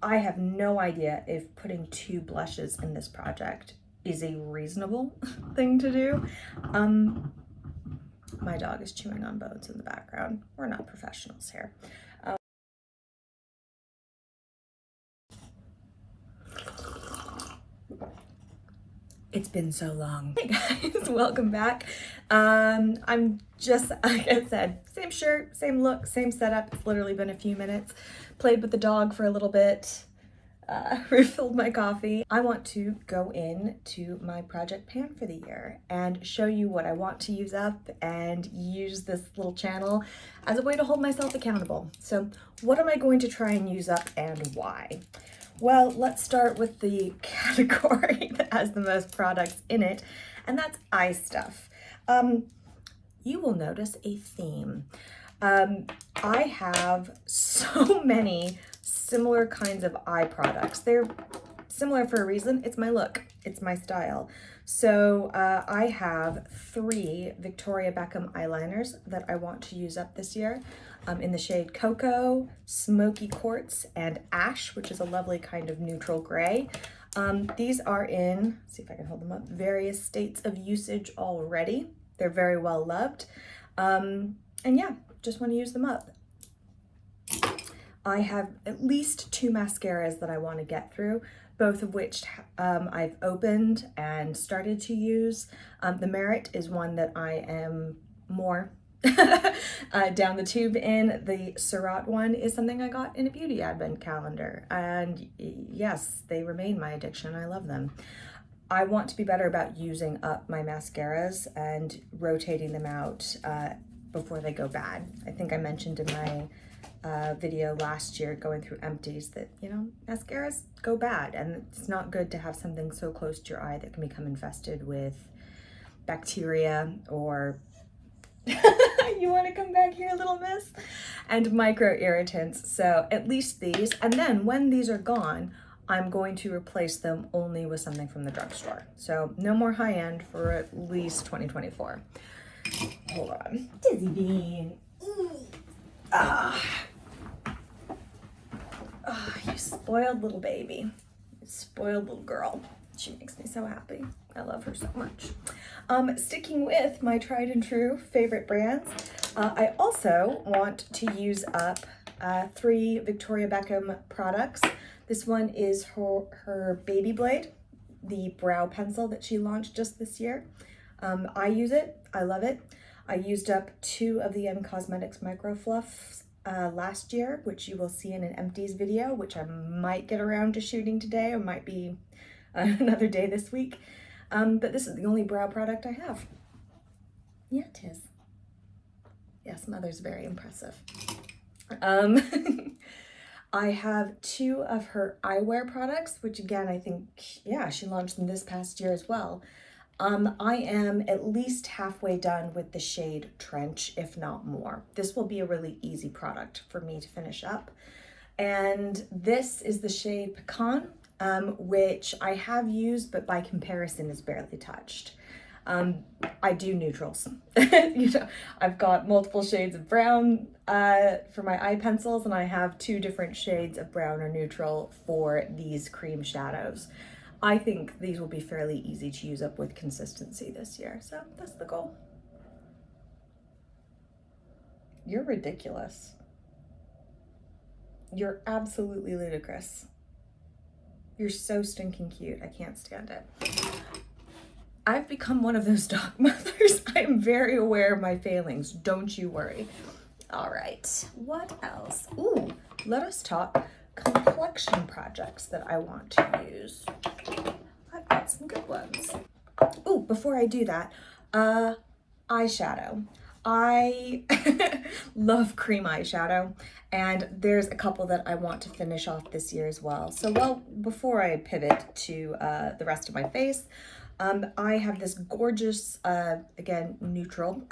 I have no idea if putting 2 blushes in this project is a reasonable thing to do. My dog is chewing on bones in the background. We're not professionals here. It's been so long. Hey guys, welcome back. I'm just, like I said, same shirt, same look, same setup. It's literally been a few minutes. Played with the dog for a little bit, refilled my coffee. I want to go into my project pan for the year and show you what I want to use up and use this little channel as a way to hold myself accountable. So what am I going to try and use up and why? Well, let's start with the category that has the most products in it, and that's eye stuff. You will notice a theme. I have so many similar kinds of eye products. They're similar for a reason. It's my look, it's my style. So I have 3 Victoria Beckham eyeliners that I want to use up this year in the shade Cocoa, Smoky Quartz, and Ash, which is a lovely kind of neutral gray. These are in, let's see if I can hold them up, various states of usage already. They're very well loved. And yeah, just want to use them up. I have at least 2 mascaras that I want to get through, both of which I've opened and started to use. The Merit is one that I am more down the tube in. The Surat one is something I got in a beauty advent calendar. And yes, they remain my addiction. I love them. I want to be better about using up my mascaras and rotating them out before they go bad. I think I mentioned in my video last year going through empties that, you know, mascaras go bad and it's not good to have something so close to your eye that can become infested with bacteria or you want to come back here, little miss? And micro irritants. So at least these, and then when these are gone, I'm going to replace them only with something from the drugstore. So no more high end for at least 2024. Hold on. Dizzy bean. You spoiled little baby. You spoiled little girl. She makes me so happy. I love her so much. Sticking with my tried and true favorite brands, I also want to use up 3 Victoria Beckham products. This one is her Baby Blade, the brow pencil that she launched just this year. I use it. I love it. I used up 2 of the Cosmetics Micro Fluffs last year, which you will see in an empties video, which I might get around to shooting today, or might be another day this week. But this is the only brow product I have. Yeah, it is. Yes, Mother's very impressive. I have 2 of her eyewear products, which again, I think, yeah, she launched them this past year as well. I am at least halfway done with the shade Trench, if not more. This will be a really easy product for me to finish up. And this is the shade Pecan, which I have used, but by comparison is barely touched. I do neutrals. You know, I've got multiple shades of brown for my eye pencils, and I have 2 different shades of brown or neutral for these cream shadows. I think these will be fairly easy to use up with consistency this year, so that's the goal. You're ridiculous. You're absolutely ludicrous. You're so stinking cute. I can't stand it. I've become one of those dog mothers. I am very aware of my failings. Don't you worry. All right, what else? Ooh, let us talk complexion projects that I want to use. I've got some good ones. Ooh, before I do that, eyeshadow. I love cream eyeshadow, and there's a couple that I want to finish off this year as well. So, well, before I pivot to the rest of my face, I have this gorgeous, again, neutral,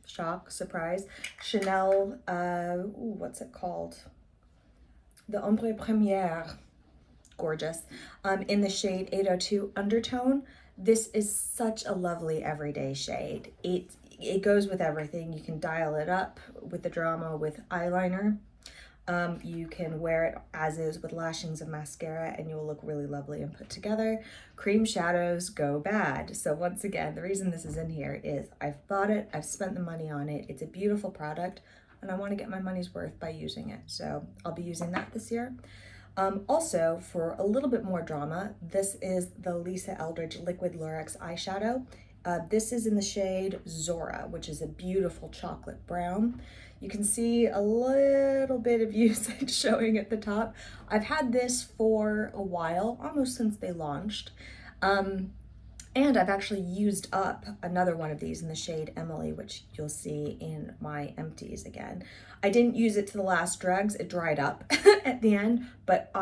shock, surprise, Chanel, what's it called? The Ombre Premiere, gorgeous, in the shade 802 Undertone. This is such a lovely everyday shade. It goes with everything. You can dial it up with the drama with eyeliner. You can wear it as is with lashings of mascara and you'll look really lovely and put together. Cream shadows go bad. So once again, the reason this is in here is I've bought it, I've spent the money on it, it's a beautiful product, and I want to get my money's worth by using it. So I'll be using that this year. Also, for a little bit more drama, this is the Lisa Eldridge Liquid Lurex eyeshadow. This is in the shade Zora, which is a beautiful chocolate brown. You can see a little bit of usage showing at the top. I've had this for a while, almost since they launched. And I've actually used up another one of these in the shade Emily, which you'll see in my empties again. I didn't use it to the last dregs, it dried up at the end, but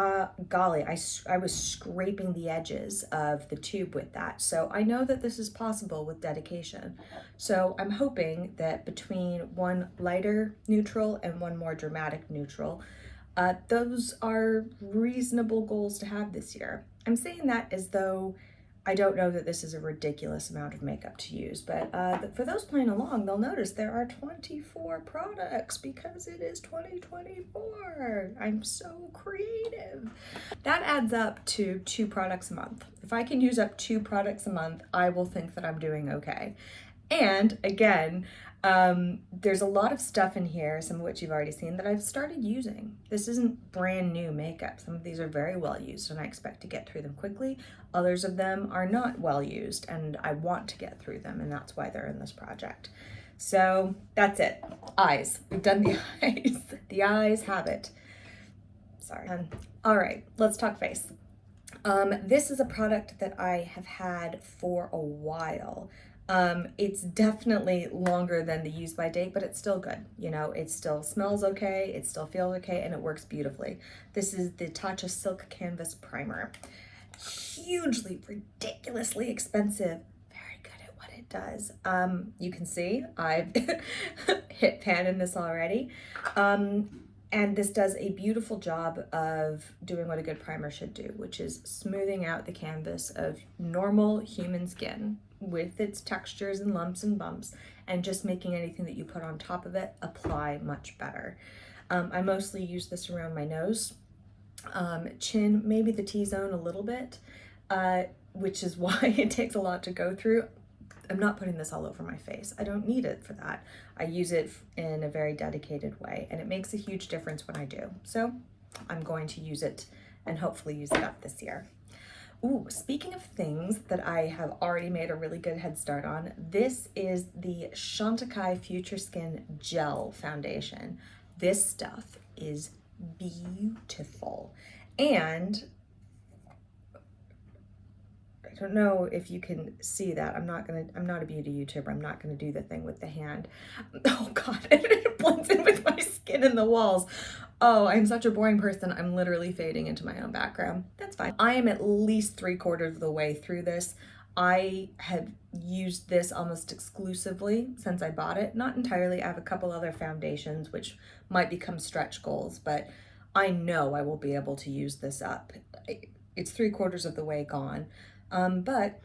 golly, I was scraping the edges of the tube with that. So I know that this is possible with dedication. So I'm hoping that between one lighter neutral and one more dramatic neutral, those are reasonable goals to have this year. I'm saying that as though I don't know that this is a ridiculous amount of makeup to use, but for those playing along, they'll notice there are 24 products because it is 2024. I'm so creative. That adds up to 2 products a month. If I can use up 2 products a month, I will think that I'm doing okay. And again, there's a lot of stuff in here, some of which you've already seen, that I've started using. This isn't brand new makeup. Some of these are very well used and I expect to get through them quickly. Others of them are not well used and I want to get through them, and that's why they're in this project. So that's it. Eyes. We've done the eyes. The eyes have it. Sorry. All right, let's talk face. This is a product that I have had for a while. It's definitely longer than the use by date, but it's still good. You know, it still smells okay, it still feels okay, and it works beautifully. This is the Tatcha Silk Canvas Primer. Hugely, ridiculously expensive. Very good at what it does. You can see I've hit pan in this already. And this does a beautiful job of doing what a good primer should do, which is smoothing out the canvas of normal human skin with its textures and lumps and bumps, and just making anything that you put on top of it apply much better. I mostly use this around my nose, chin, maybe the T-zone a little bit, which is why it takes a lot to go through. I'm not putting this all over my face. I don't need it for that. I use it in a very dedicated way, and it makes a huge difference when I do. So I'm going to use it and hopefully use it up this year. Ooh, speaking of things that I have already made a really good head start on, this is the Chantecaille Future Skin Gel Foundation. This stuff is beautiful. And I don't know if you can see that. I'm not a beauty YouTuber. I'm not gonna do the thing with the hand. Oh God, it blends in with my skin and the walls. Oh, I'm such a boring person. I'm literally fading into my own background. That's fine. I am at least 3/4 of the way through this. I have used this almost exclusively since I bought it. Not entirely. I have a couple other foundations which might become stretch goals, but I know I will be able to use this up. It's 3/4 of the way gone. But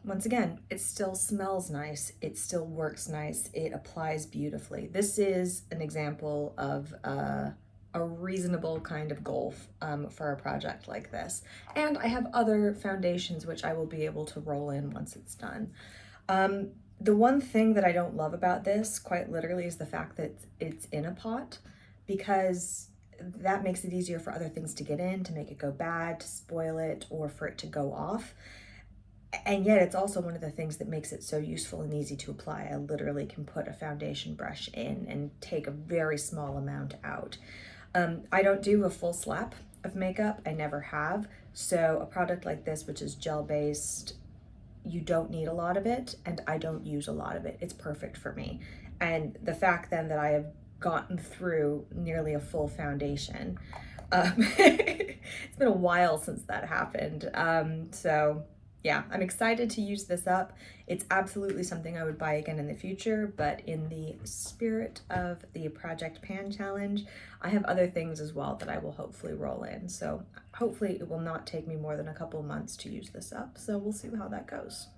once again, it still smells nice, it still works nice, it applies beautifully. This is an example of a reasonable kind of goal for a project like this. And I have other foundations which I will be able to roll in once it's done. The one thing that I don't love about this, quite literally, is the fact that it's in a pot, because that makes it easier for other things to get in, to make it go bad, to spoil it, or for it to go off. And yet it's also one of the things that makes it so useful and easy to apply. I literally can put a foundation brush in and take a very small amount out. I don't do a full slap of makeup, I never have. So a product like this, which is gel-based, you don't need a lot of it, and I don't use a lot of it. It's perfect for me. And the fact then that I have gotten through nearly a full foundation, it's been a while since that happened. So yeah, I'm excited to use this up. It's absolutely something I would buy again in the future, but in the spirit of the Project Pan Challenge, I have other things as well that I will hopefully roll in. So hopefully it will not take me more than a couple months to use this up. So we'll see how that goes.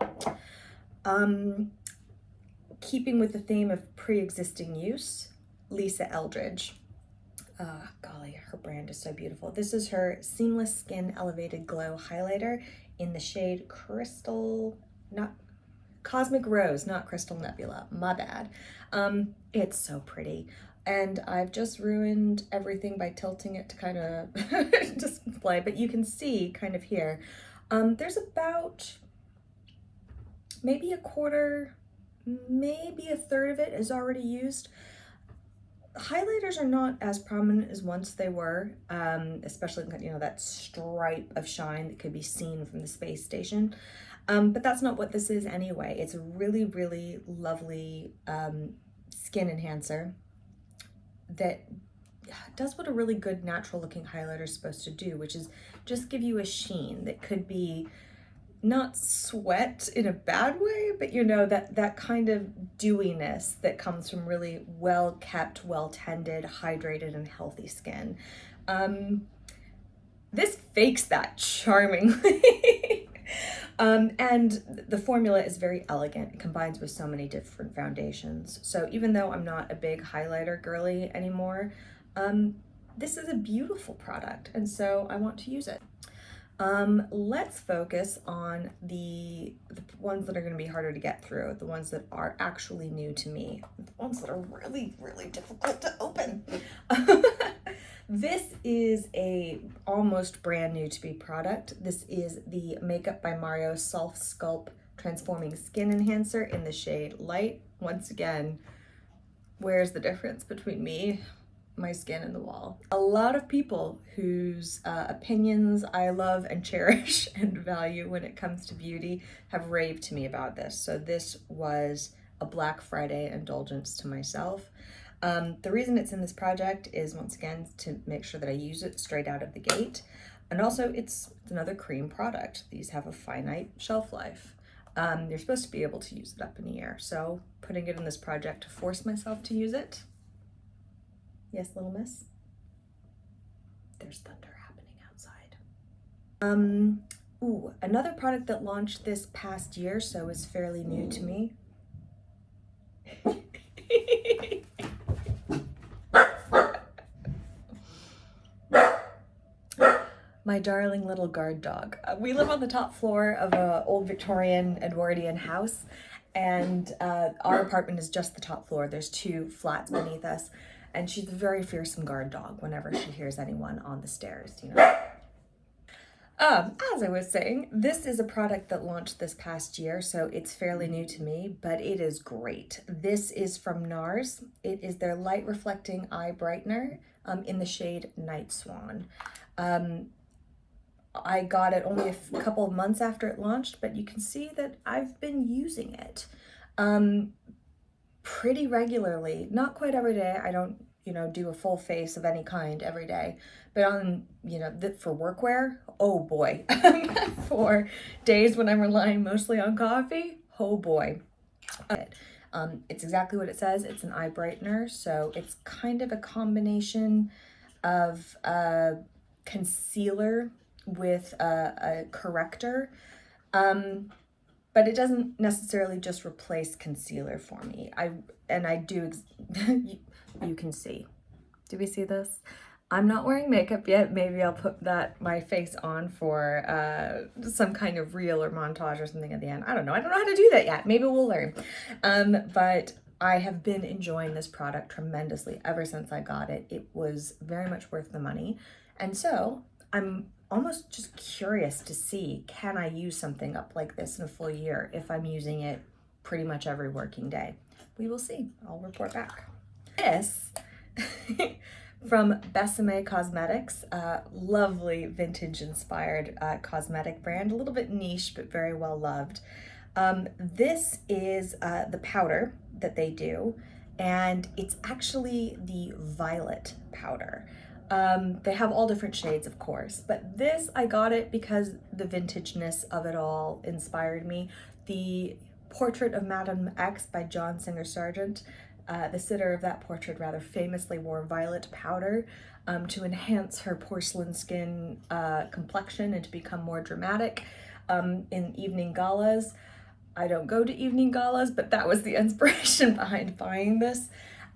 Keeping with the theme of pre-existing use, Lisa Eldridge. Golly, her brand is so beautiful. This is her Seamless Skin Elevated Glow Highlighter in the shade Crystal, not Cosmic Rose, not Crystal Nebula, my bad. It's so pretty. And I've just ruined everything by tilting it to kind of display, but you can see kind of here, there's about maybe a quarter, maybe a third of it is already used. Highlighters are not as prominent as once they were, especially, you know, that stripe of shine that could be seen from the space station. But that's not what this is anyway. It's a really, really lovely skin enhancer that does what a really good natural looking highlighter is supposed to do, which is just give you a sheen that could be not sweat in a bad way, but you know, that kind of dewiness that comes from really well kept, well tended, hydrated, and healthy skin. This fakes that charmingly. And the formula is very elegant. It combines with so many different foundations. So even though I'm not a big highlighter girly anymore, this is a beautiful product, and so I want to use it. Let's focus on the ones that are going to be harder to get through, the ones that are actually new to me, the ones that are really, really difficult to open. This is a almost brand new to me product. This is the Makeup by Mario Self Sculpt Transforming Skin Enhancer in the shade Light. Once again, where's the difference between me, my skin, and the wall? A lot of people whose opinions I love and cherish and value when it comes to beauty have raved to me about this. So this was a Black Friday indulgence to myself. The reason it's in this project is, once again, to make sure that I use it straight out of the gate. And also it's another cream product. These have a finite shelf life. You're supposed to be able to use it up in a year. So putting it in this project to force myself to use it. Yes, little miss? There's thunder happening outside. Ooh, another product that launched this past year, so is fairly new to me. My darling little guard dog. We live on the top floor of an old Victorian Edwardian house, and our apartment is just the top floor. There's 2 flats beneath us, and she's a very fearsome guard dog whenever she hears anyone on the stairs, you know. As I was saying, this is a product that launched this past year, so it's fairly new to me, but it is great. This is from NARS. It is their Light Reflecting Eye Brightener in the shade Night Swan. I got it only a couple of months after it launched, but you can see that I've been using it pretty regularly. Not quite every day. I don't, you know, do a full face of any kind every day, but on, you know, for workwear, oh boy. For days when I'm relying mostly on coffee, oh boy. It's exactly what it says. It's an eye brightener, so it's kind of a combination of concealer with a corrector, but it doesn't necessarily just replace concealer for me. I do, you can see. Do we see this? I'm not wearing makeup yet. Maybe I'll put my face on for some kind of reel or montage or something at the end. I don't know. I don't know how to do that yet. Maybe we'll learn. But I have been enjoying this product tremendously ever since I got it. It was very much worth the money. And so I'm almost just curious to see, can I use something up like this in a full year if I'm using it pretty much every working day? We will see. I'll report back. This from Besame Cosmetics, lovely vintage inspired cosmetic brand, a little bit niche but very well loved. This is the powder that they do, and it's actually the violet powder. They have all different shades, of course, but this, I got it because the vintageness of it all inspired me. The Portrait of Madame X by John Singer Sargent, the sitter of that portrait rather famously wore violet powder to enhance her porcelain skin complexion and to become more dramatic in evening galas. I don't go to evening galas, but that was the inspiration behind buying this.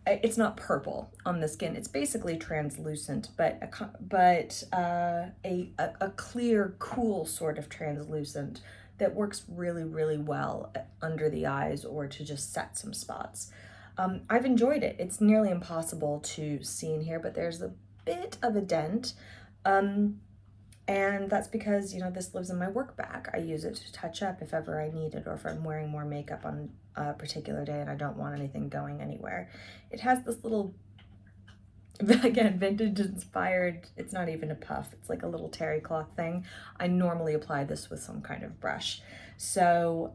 it's not purple on the skin. It's basically translucent, but a clear, cool sort of translucent that works really, really well under the eyes or to just set some spots. I've enjoyed it. It's nearly impossible to see in here, but there's a bit of a dent. And that's because, you know, this lives in my work bag. I use it to touch up if ever I need it, or if I'm wearing more makeup on a particular day and I don't want anything going anywhere. It has this little, again, vintage inspired, it's not even a puff, it's like a little terry cloth thing. I normally apply this with some kind of brush. So,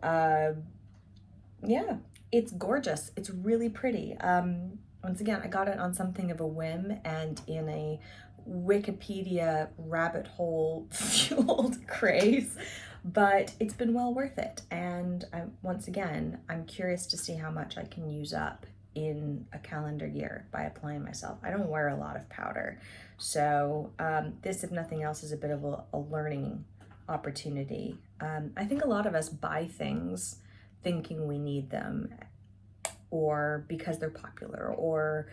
yeah, it's gorgeous. It's really pretty. Once again, I got it on something of a whim and in a Wikipedia rabbit hole fueled craze, but it's been well worth it. And once again, I'm curious to see how much I can use up in a calendar year by applying myself. I don't wear a lot of powder, so this, if nothing else, is a bit of a learning opportunity. I think a lot of us buy things thinking we need them, or because they're popular, or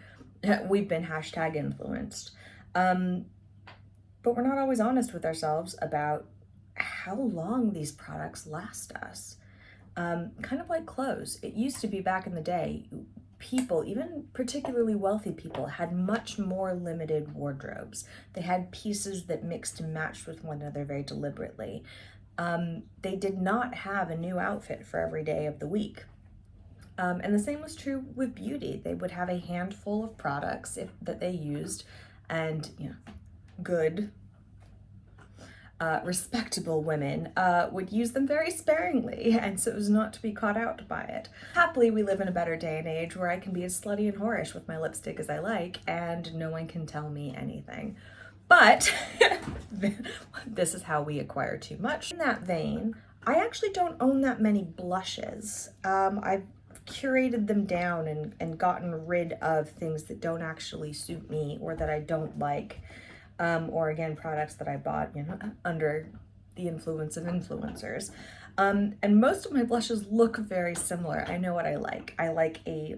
we've been hashtag influenced. But we're not always honest with ourselves about how long these products last us. Kind of like clothes. It used to be back in the day, people, even particularly wealthy people, had much more limited wardrobes. They had pieces that mixed and matched with one another very deliberately. They did not have a new outfit for every day of the week. And the same was true with beauty. They would have a handful of products that they used, and, you know, good, respectable women would use them very sparingly, and so as not to be caught out by it. Happily, we live in a better day and age where I can be as slutty and whorish with my lipstick as I like, and no one can tell me anything. But this is how we acquire too much. In that vein, I actually don't own that many blushes. I've curated them down and gotten rid of things that don't actually suit me or that I don't like, or again, products that I bought, you know, under the influence of influencers. And most of my blushes look very similar. I know what I like. I like a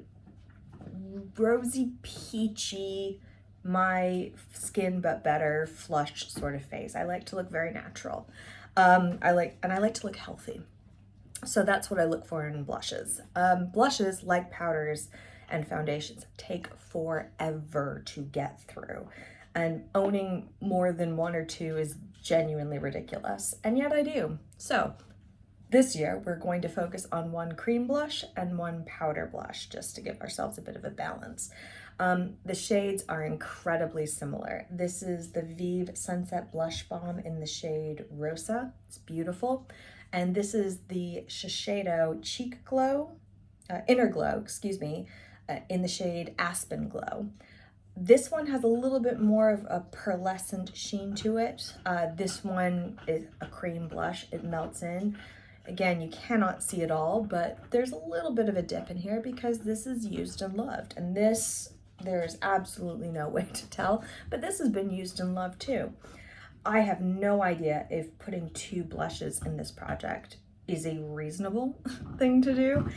rosy, peachy, my skin but better, flushed sort of face. I like to look very natural. I like to look healthy. So that's what I look for in blushes. Blushes, like powders and foundations, take forever to get through. And owning more than one or two is genuinely ridiculous. And yet I do. So this year, we're going to focus on one cream blush and one powder blush, just to give ourselves a bit of a balance. The shades are incredibly similar. This is the Vive Sunset Blush Balm in the shade Rosa. It's beautiful. And this is the Shiseido Cheek Glow, Inner Glow, excuse me, in the shade Aspen Glow. This one has a little bit more of a pearlescent sheen to it. This one is a cream blush. It melts in. Again, you cannot see it all, but there's a little bit of a dip in here because this is used and loved. And this, there's absolutely no way to tell, but this has been used and loved too. I have no idea if putting two blushes in this project is a reasonable thing to do.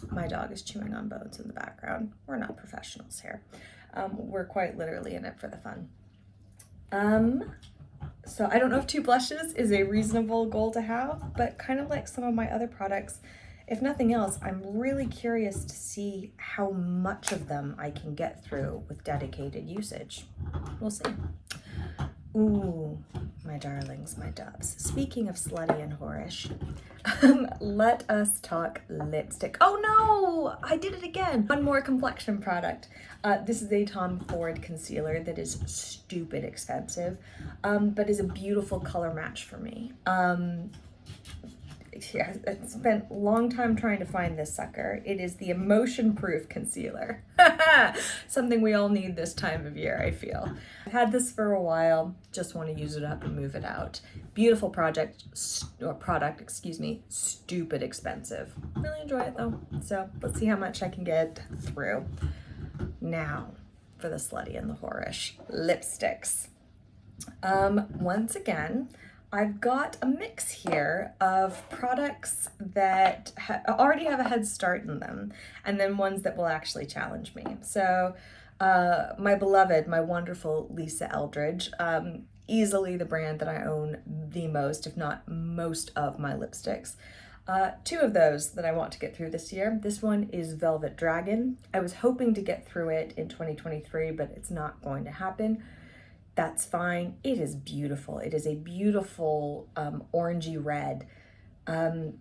My dog is chewing on bones in the background. We're not professionals here. We're quite literally in it for the fun. So I don't know if two blushes is a reasonable goal to have, but kind of like some of my other products, if nothing else, I'm really curious to see how much of them I can get through with dedicated usage. We'll see. Ooh, my darlings, my doves. Speaking of slutty and whorish, let us talk lipstick. Oh no, I did it again. One more complexion product. This is a Tom Ford concealer that is stupid expensive, but is a beautiful color match for me. Yeah, I spent a long time trying to find this sucker. It is the Emotion Proof Concealer. Something we all need this time of year, I feel. I've had this for a while, just want to use it up and move it out. Beautiful product, excuse me, stupid expensive. Really enjoy it though. So let's see how much I can get through. Now for the slutty and the whorish lipsticks. Once again, I've got a mix here of products that already have a head start in them, and then ones that will actually challenge me. So, my beloved, my wonderful Lisa Eldridge, easily the brand that I own the most, if not most, of my lipsticks. Two of those that I want to get through this year. This one is Velvet Dragon. I was hoping to get through it in 2023, but it's not going to happen. That's fine. It is beautiful. It is a beautiful orangey red. I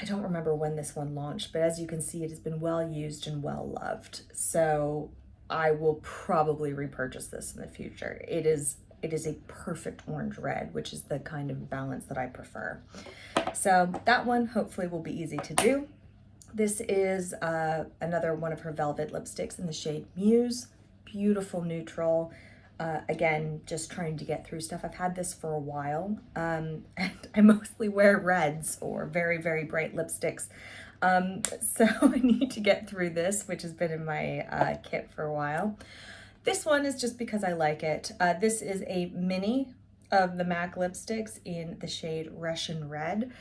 don't remember when this one launched, but as you can see, it has been well used and well loved. So I will probably repurchase this in the future. It is a perfect orange red, which is the kind of balance that I prefer. So that one hopefully will be easy to do. This is another one of her velvet lipsticks in the shade Muse. Beautiful neutral. Again, just trying to get through stuff. I've had this for a while, and I mostly wear reds or very, very bright lipsticks. So I need to get through this, which has been in my kit for a while. This one is just because I like it. This is a mini of the MAC lipsticks in the shade Russian Red.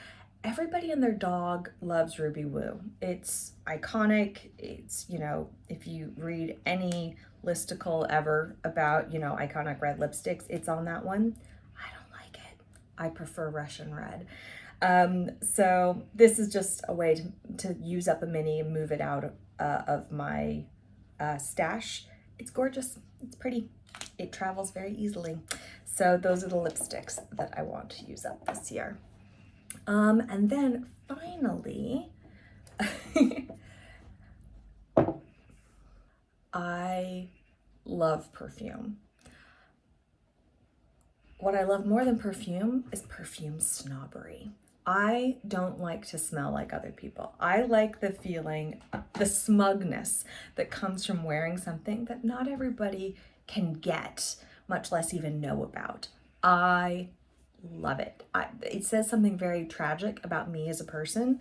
Everybody and their dog loves Ruby Woo. It's iconic. It's, you know, if you read any listicle ever about, you know, iconic red lipsticks, it's on that one. I don't like it. I prefer Russian Red. So this is just a way to use up a mini and move it out of my stash. It's gorgeous. It's pretty. It travels very easily. So those are the lipsticks that I want to use up this year. And then finally, I love perfume. What I love more than perfume is perfume snobbery. I don't like to smell like other people. I like the feeling, the smugness that comes from wearing something that not everybody can get, much less even know about. I love it. It says something very tragic about me as a person.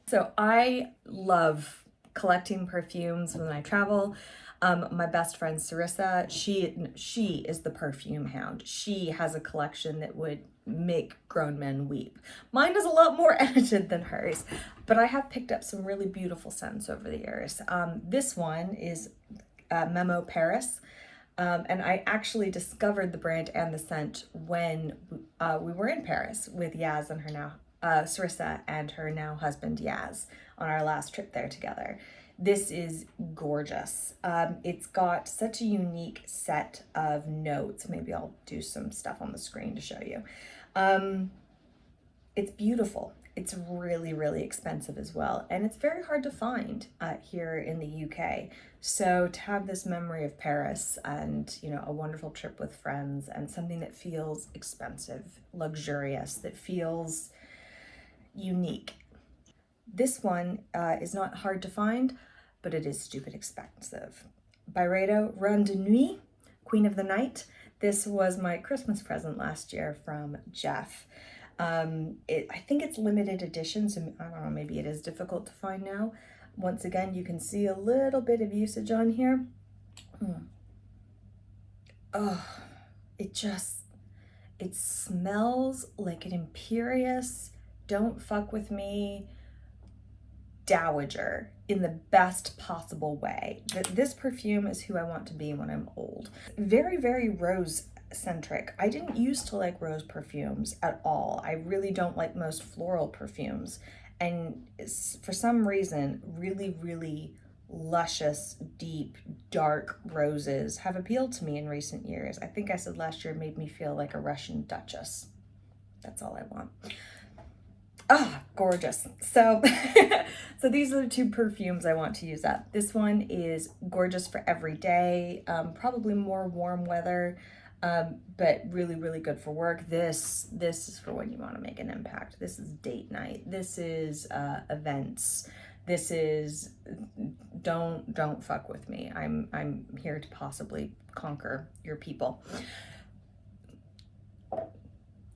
So I love collecting perfumes when I travel. My best friend Sarissa, she is the perfume hound. She has a collection that would make grown men weep. Mine is a lot more edited than hers, but I have picked up some really beautiful scents over the years. This one is Memo Paris. And I actually discovered the brand and the scent when we were in Paris with Yaz and her now, Sarissa and her now husband Yaz on our last trip there together. This is gorgeous. It's got such a unique set of notes. Maybe I'll do some stuff on the screen to show you. It's beautiful. It's really, really expensive as well. And it's very hard to find here in the UK. So to have this memory of Paris and, you know, a wonderful trip with friends and something that feels expensive, luxurious, that feels unique. This one is not hard to find, but it is stupid expensive. Byredo Run de Nuit, Queen of the Night. This was my Christmas present last year from Jeff. I think it's limited edition, so I don't know, maybe it is difficult to find now. Once again, you can see a little bit of usage on here. Oh, it smells like an imperious, don't fuck with me, dowager in the best possible way. This perfume is who I want to be when I'm old. Very, very rose centric. I didn't used to like rose perfumes at all. I really don't like most floral perfumes. And for some reason, really, really luscious, deep, dark roses have appealed to me in recent years. I think I said last year it made me feel like a Russian duchess. That's all I want. Ah, gorgeous. So, so these are the two perfumes I want to use up. This one is gorgeous for every day, probably more warm weather, but really, really good for work. This is for when you want to make an impact. This is date night. This is events. This is don't fuck with me. I'm here to possibly conquer your people.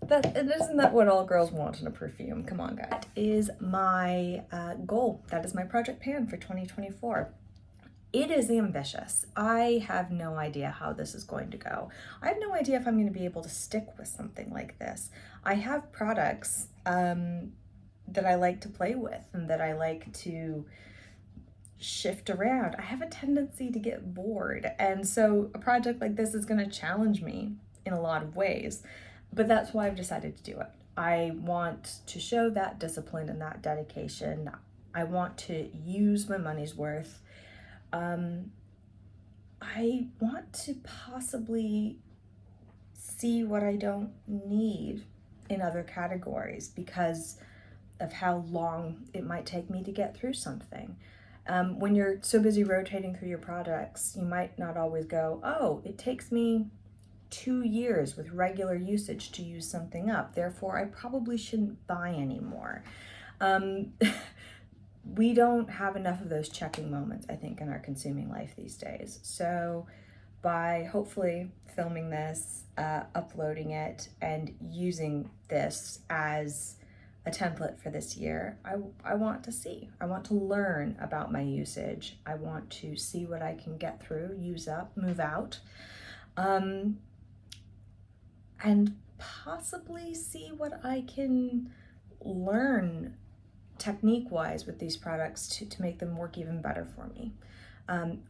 Isn't that what all girls want in a perfume? Come on, guys. Is my goal. That is my project pan for 2024. it is ambitious. I have no idea how this is going to go. I have no idea if I'm going to be able to stick with something like this. I have products that I like to play with and that I like to shift around. I have a tendency to get bored, and so a project like this is going to challenge me in a lot of ways, but that's why I've decided to do it. I want to show that discipline and that dedication. I want to use my money's worth. I want to possibly see what I don't need in other categories because of how long it might take me to get through something. When you're so busy rotating through your products, you might not always go, oh, it takes me 2 years with regular usage to use something up, therefore I probably shouldn't buy anymore. We don't have enough of those checking moments, I think, in our consuming life these days. So by hopefully filming this, uploading it, and using this as a template for this year, I want to see. I want to learn about my usage. I want to see what I can get through, use up, move out, and possibly see what I can learn technique-wise with these products to make them work even better for me.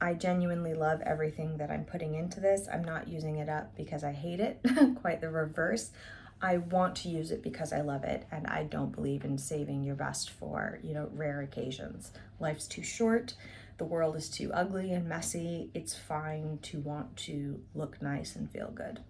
I genuinely love everything that I'm putting into this. I'm not using it up because I hate it, quite the reverse. I want to use it because I love it, and I don't believe in saving your best for, rare occasions. Life's too short, the world is too ugly and messy. It's fine to want to look nice and feel good.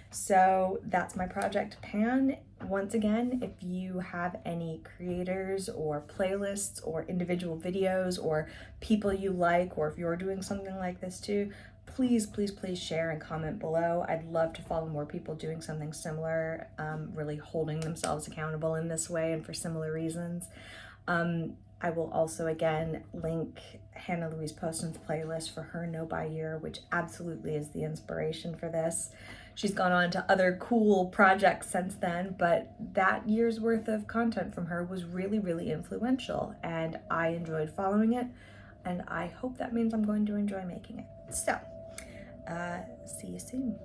So that's my project pan. Once again, if you have any creators or playlists or individual videos or people you like, or if you're doing something like this too, please share and comment below. I'd love to follow more people doing something similar, really holding themselves accountable in this way and for similar reasons. I will also, again, link Hannah Louise Poston's playlist for her No Buy Year, which absolutely is the inspiration for this. She's gone on to other cool projects since then, but that year's worth of content from her was really, really influential, and I enjoyed following it, and I hope that means I'm going to enjoy making it. So, see you soon.